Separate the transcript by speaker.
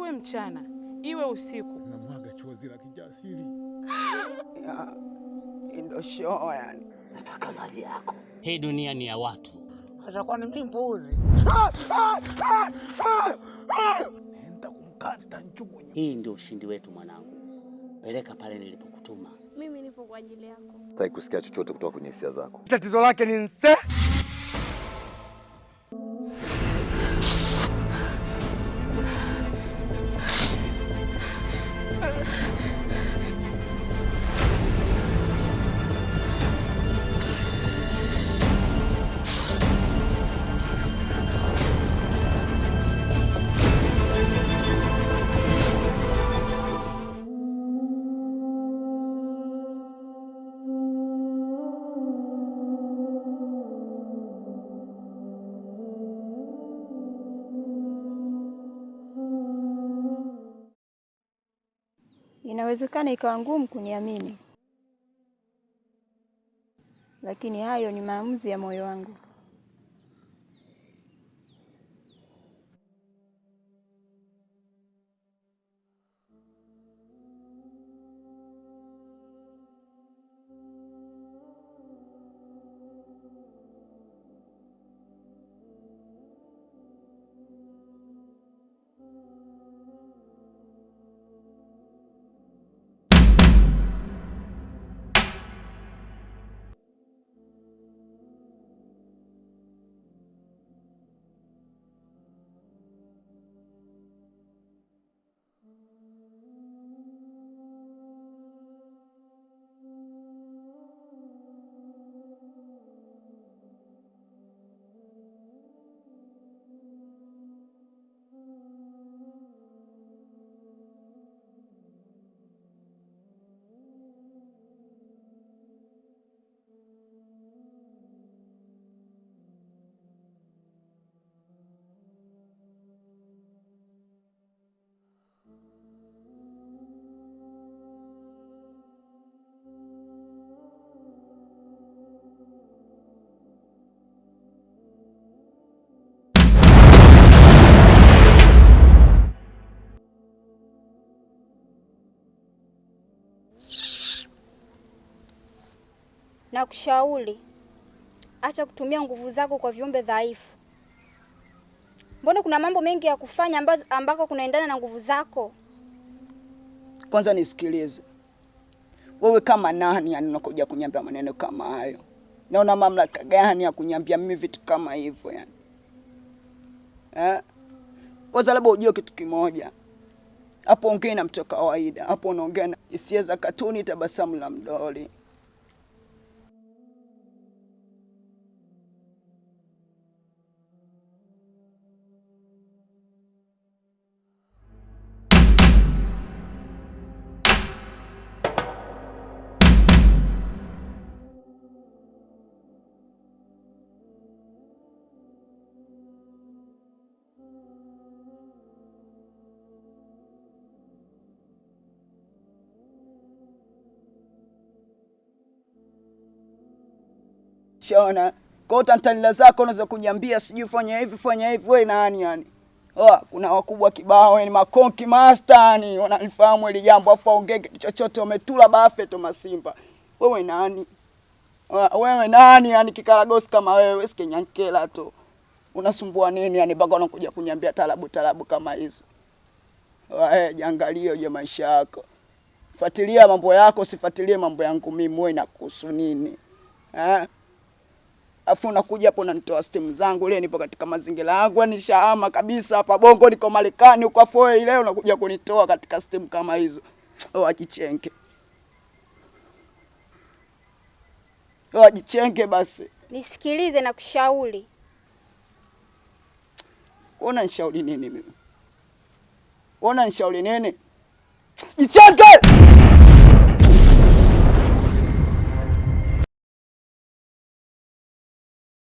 Speaker 1: iwe mchana iwe usiku.
Speaker 2: Namwaga chozi la kijasiri.
Speaker 3: Ndio show yani.
Speaker 4: Nataka mali yako.
Speaker 5: Hii dunia ni ya watu.
Speaker 4: Atakuwa ni mbuzi.
Speaker 2: Nenda kumkata nchugu.
Speaker 5: Hii ndio ushindi wetu mwanangu. Peleka pale nilipokutuma.
Speaker 6: Mimi nipo kwa ajili yako.
Speaker 7: Sitaki kusikia chochote kutoka kwenye hisia zako.
Speaker 3: Tatizo lake ni nse.
Speaker 8: Inawezekana ikawa ngumu kuniamini, lakini hayo ni maamuzi ya moyo wangu. Na kushauri acha kutumia nguvu zako kwa viumbe dhaifu. Mbona kuna mambo mengi ya kufanya ambako kunaendana na nguvu zako?
Speaker 3: Kwanza nisikilize. Wewe kama nani yani unakuja kuniambia maneno kama hayo? Na una mamlaka gani ya kuniambia mimi vitu kama hivyo yani? Kwanza labda ujue kitu kimoja. Hapo ongea na mtu kawaida. Hapo unaongea na hisia za katuni, tabasamu la mdoli. Shona, kwa tantalila zako unaweza kuniambia sijui fanya hivi wewe nani yani? Kuna wakubwa kibao ni makonki master ni wanalifahamu ile jambo afa ongee kitu chochote umetula Buffett Masimba. Wewe nani? Wewe nani yani kikaragosi kama wewe sikenyankela tu. Unasumbua nini yani mpaka unakuja kuniambia talabu kama hizo? Jiangalie je maisha yako. Fuatilia mambo yako, usifuatilie mambo yangu mimi wewe inakuhusu nini? Afu unakuja hapo unanitoa stimu zangu ile nipo katika mazingira yangu nishahama kabisa hapa Bongo niko Marekani uko afoe ile unakuja kunitoa katika stimu kama hizo. Ajichenge. Ajichenge basi.
Speaker 8: Nisikilize na kushauri.
Speaker 3: Unanishauri nini mimi? Unanishauri nini? Jichenge!